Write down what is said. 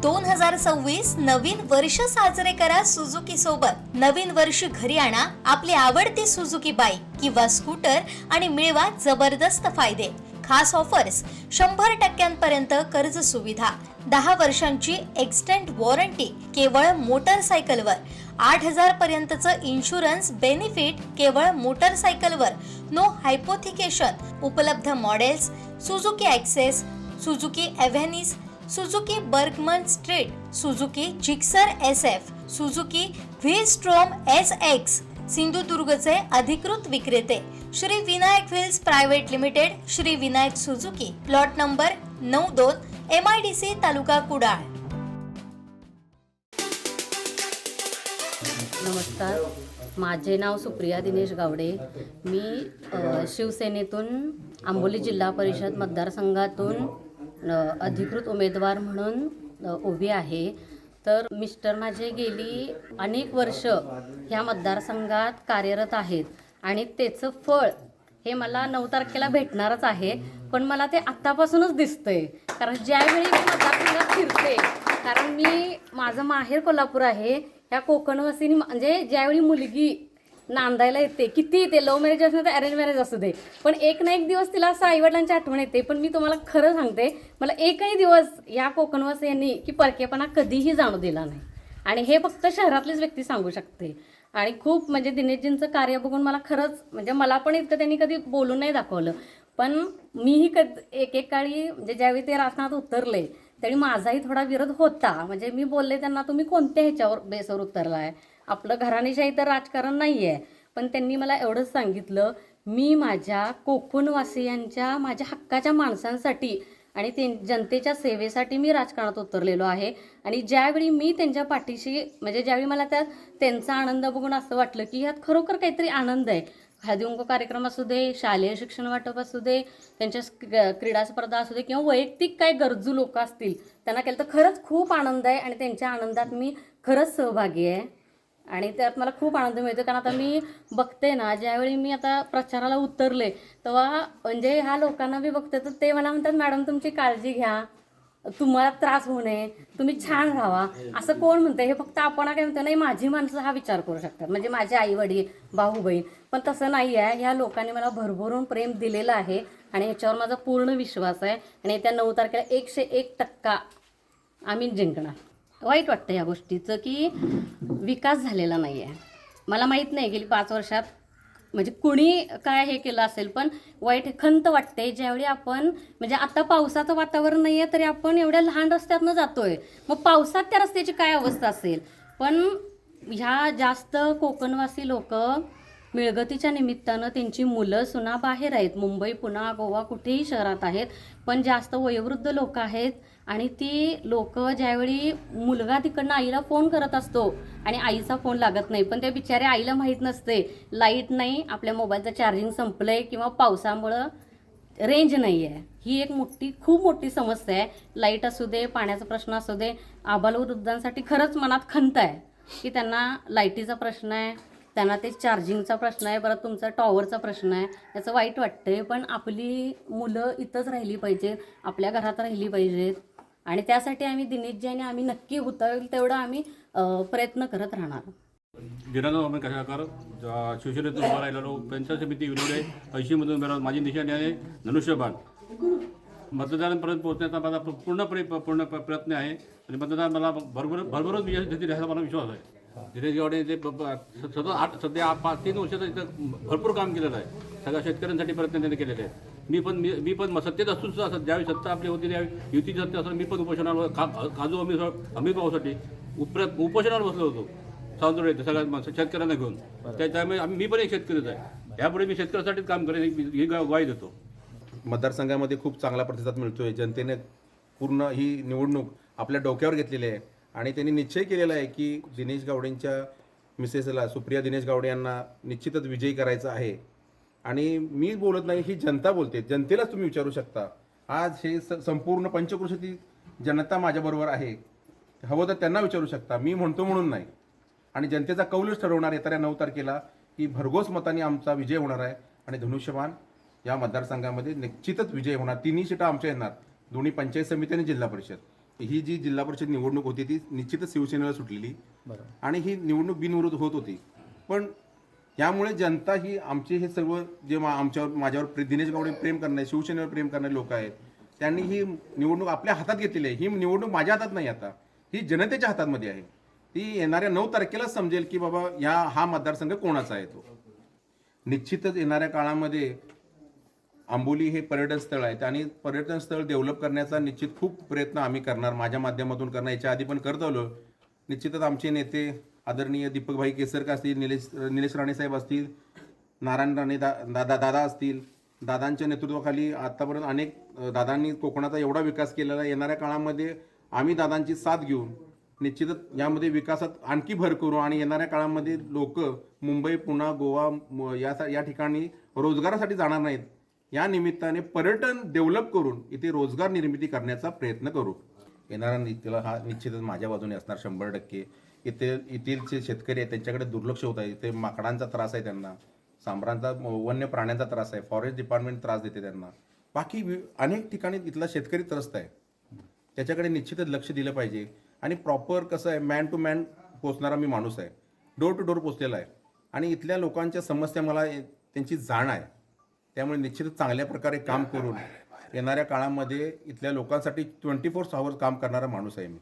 2026 नवीन वर्ष साजरे करा सुझुकी सोबत। नवीन वर्ष घरी आणा आपली आवडती सुझुकी बाईक किंवा स्कूटर आणि मिळवा जबरदस्त फायदे। खास ऑफर्स, 100% कर्ज सुविधा, 10 वर्षांची एक्सटेंड वॉरंटी केवळ मोटरसायकलवर, 8000 पर्यंतचं इन्शुरन्स बेनिफिट केवळ मोटरसायकलवर, नो हायपोथिकेशन। उपलब्ध models Suzuki Access, Suzuki Avenis, Suzuki Burgman Street, Suzuki Gixxer SF, Suzuki V Strom SX। सिंधुदुर्गचे अधिकृत विक्रेते Shri Vinayak wheels private limited, Shri Vinayak Suzuki, plot number 92, MIDC, taluka Kudal. नमस्कार, माझे नाव सुप्रिया दिनेश गावडे। मी शिवसेनेतून आंबोली जिल्हा परिषद मतदारसंघातून अधिकृत उमेदवार म्हणून उभी आहे। तर मिस्टर माझे गेली अनेक वर्ष ह्या मतदारसंघात कार्यरत आहेत आणि त्याचं फळ हे मला 9 तारखेला भेटणारच आहे। पण मला ते आत्तापासूनच दिसतंय, कारण ज्यावेळी मी मतदारसंघात फिरते, कारण माझं माहेर कोल्हापूर आहे, ह्या कोकणवासीनी म्हणजे ज्यावेळी मुलगी नांदायला येते, किती ते लव्ह मॅरेज असू दे अरेंज मॅरेज असू दे, पण एक ना एक दिवस तिला असं आईवडिलांची आठवण येते। पण मी तुम्हाला खरं सांगते, मला एकही दिवस या कोकणवासियांनी की परकेपणा कधीही जाणू दिला नाही, आणि हे फक्त शहरातलीच व्यक्ती सांगू शकते। आणि खूप म्हणजे दिनेशजींचं कार्य बघून मला खरंच म्हणजे मला पण इतकं त्यांनी कधी बोलून नाही दाखवलं, पण मीही एक काळी म्हणजे ज्यावेळी ते राजकारणात उतरले त्यावेळी माझाही थोडा विरोध होता। म्हणजे मी बोलले त्यांना, तुम्ही कोणत्या ह्याच्यावर बेसवर उतरलाय, आपलं घराणेशाही तर राजकारण नाही आहे। पण त्यांनी मला एवढंच सांगितलं, मी माझ्या कोकणवासियांच्या माझ्या हक्काच्या माणसांसाठी आणि जनतेच्या सेवेसाठी मी राजकारणात उतरलेलो आहे। आणि ज्यावेळी मी त्यांच्या पाठीशी म्हणजे ज्यावेळी मला त्यांचा आनंद बघून असं वाटलं की ह्यात खरोखर काहीतरी आनंद आहे, हळदीकुंकू कार्यक्रम असू दे, शालेय शिक्षण वाटप असू दे, त्यांच्या क्रीडा स्पर्धा असू दे, किंवा वैयक्तिक काय गरजू लोक असतील त्यांना केलं, तर खरंच खूप आनंद आहे आणि त्यांच्या आनंदात मी खरंच सहभागी आहे आणि त्यात मला खूप आनंद मिळतो। कारण आता मी बघते ना, ज्यावेळी मी आता प्रचाराला उतरले तेव्हा म्हणजे ह्या लोकांना मी बघते तर ते मला म्हणतात, मॅडम तुमची काळजी घ्या, तुम्हाला त्रास होऊ नये, तुम्ही छान राहावा, असं कोण म्हणतं? हे फक्त आपण काय म्हणतो, नाही माझी माणसं हा विचार करू शकतात, म्हणजे माझे आई वडील, भाऊ बहीण, पण तसं नाही आहे। ह्या लोकांनी मला भरभरून प्रेम दिलेलं आहे आणि ह्याच्यावर माझा पूर्ण विश्वास आहे आणि येत्या 9 तारखेला 101% आम्ही जिंकणार। वाईट वाटतं या गोष्टीचं की विकास झालेला नाही आहे। मला माहीत नाही गेली 5 वर्षात म्हणजे कुणी काय हे केलं असेल, पण वाईट खंत वाटते ज्यावेळी आपण म्हणजे आता पावसाचं वातावरण नाही आहे तरी आपण एवढ्या लहान रस्त्यातनं जातोय, मग पावसात त्या रस्त्याची काय अवस्था असेल। पण ह्या जास्त कोकणवासी लोक मिळगतीच्या निमित्तानं त्यांची मुलं सुना बाहेर आहेत, मुंबई, पुणे, गोवा कुठेही शहरात आहेत, पण जास्त वयोवृद्ध लोक आहेत आणि ती लोक ज्यावेळी मुलगा तिकडनं आईला फोन करत असतो आणि आईचा फोन लागत नाही, पण त्या बिचाऱ्या आईला माहीत नसते लाईट नाही, आपल्या मोबाईलचं चार्जिंग संपलंय किंवा पावसामुळं रेंज नाही आहे। ही एक खूप मोठी समस्या आहे। लाईट असू दे, पाण्याचा प्रश्न असू दे, आबालवृद्धांसाठी खरंच मनात खंत आहे की त्यांना लाईटीचा प्रश्न आहे, त्यांना ते चार्जिंगचा प्रश्न आहे, परत तुमचा टॉवरचा प्रश्न आहे, याचं वाईट वाटतंय। पण आपली मुलं इथंच राहिली पाहिजेत, आपल्या घरात राहिली पाहिजेत आणि त्यासाठी आम्ही दिनेशजी आणि आम्ही नक्की होईल तेवढं आम्ही प्रयत्न करत राहणार। दिनानाथ कशाकार शिवसेनेतून उभा राहिलेलो, पंचायत समिती विनोद आहे, 80मधून उभा माझी निशाणी आहे धनुष्यबाण। मतदानापर्यंत पोहोचण्याचा माझा पूर्ण प्रयत्न आहे आणि मतदान मला भरभरून यश देतील ह्याचा मला विश्वास आहे। दिनेश गावडे ते सध्या 3 वर्षाचं इथं भरपूर काम केलेलं आहे, सगळ्या शेतकऱ्यांसाठी प्रयत्न त्यांनी केलेले आहेत। मी पण सत्तेत असून सुद्धा ज्यावेळी सत्ता आपली होती त्यावेळी युतीची सत्ता असून मी पण उपोषणावर काजू हमी भावासाठी उपोषणावर बसलो होतो सावंतवाडी येते सगळ्या शेतकऱ्यांना घेऊन। त्यामुळे मी पण एक शेतकरीच आहे, यापुढे मी शेतकऱ्यासाठीच काम करेन ही ग्वाही देतो। मतदारसंघामध्ये खूप चांगला प्रतिसाद मिळतोय, जनतेने पूर्ण ही निवडणूक आपल्या डोक्यावर घेतलेली आहे आणि त्यांनी निश्चय केलेला आहे की दिनेश गावडेंच्या मिसेसला सुप्रिया दिनेश गावडे यांना निश्चितच विजयी करायचं आहे। आणि मी बोलत नाही, ही जनता बोलते, जनतेलाच तुम्ही विचारू शकता। आज हे संपूर्ण पंचक्रोशीतील जनता माझ्याबरोबर आहे, हवं तर त्यांना विचारू शकता, मी म्हणतो म्हणून नाही। आणि जनतेचा कौलच ठरवणार येत्या 9 तारखेला की भरघोस मतांनी आमचा विजय होणार आहे आणि धनुष्यबाण या मतदारसंघामध्ये निश्चितच विजय होणार। 3 सीटा आमच्या येणार, दोन्ही पंचायत समिती आणि जिल्हा परिषद। ही जी जिल्हा परिषद निवडणूक होती ती निश्चितच शिवसेनेला सुटलेली आणि ही निवडणूक बिनविरोध होत होती. पण यामुळे जनता ही आमचे हे सर्व जे माझ्यावर दिनेश गावडे प्रेम करणारे, शिवसेनेवर प्रेम करणारे लोक आहेत, त्यांनी ही निवडणूक आपल्या हातात घेतलेली आहे. ही निवडणूक माझ्या हातात नाही, आता ही जनतेच्या हातामध्ये आहे. ती येणाऱ्या 9 तारखेलाच समजेल की बाबा हा मतदारसंघ कोणाचा आहे. तो निश्चितच येणाऱ्या काळामध्ये आंबोली हे पर्यटन स्थळ आहे आणि पर्यटन स्थळ डेव्हलप करण्याचा निश्चित खूप प्रयत्न आम्ही करणार, माझ्या माध्यमातून करणार. याच्या आधी पण करत आलो. निश्चितच आमचे नेते आदरणीय दीपकभाई केसरकर असतील, निलेश राणेसाहेब असतील, नारायण राणे दादा असतील, दादांच्या नेतृत्वाखाली आतापर्यंत अनेक दादांनी कोकणाचा एवढा विकास केलेला आहे. येणाऱ्या काळामध्ये आम्ही दादांची साथ घेऊन निश्चितच यामध्ये विकासात आणखी भर करू आणि येणाऱ्या काळामध्ये लोक मुंबई, पुणे, गोवा या ठिकाणी रोजगारासाठी जाणार नाहीत. या निमित्ताने पर्यटन डेव्हलप करून इथे रोजगार निर्मिती करण्याचा प्रयत्न करू. येणारा नीतीला हा निश्चितच माझ्या बाजूने असणार 100%. येथील जे शेतकरी आहेत त्यांच्याकडे दुर्लक्ष होत आहे. इथे माकडांचा त्रास आहे, त्यांना सांबरांचा, वन्य प्राण्यांचा त्रास आहे, फॉरेस्ट डिपार्टमेंट त्रास देते त्यांना. बाकी अनेक ठिकाणी इथला शेतकरी त्रस्त आहे. त्याच्याकडे निश्चितच लक्ष दिलं पाहिजे. आणि प्रॉपर कसं आहे, मॅन टू मॅन पोचणारा मी माणूस आहे, डोर टू डोर पोचलेला आहे आणि इथल्या लोकांच्या समस्या मला त्यांची जाण आहे. त्यामुळे निश्चितच चांगल्या प्रकारे काम करून येणाऱ्या काळामध्ये इथल्या लोकांसाठी 24 आवर्स काम करणारा माणूस आहे मी.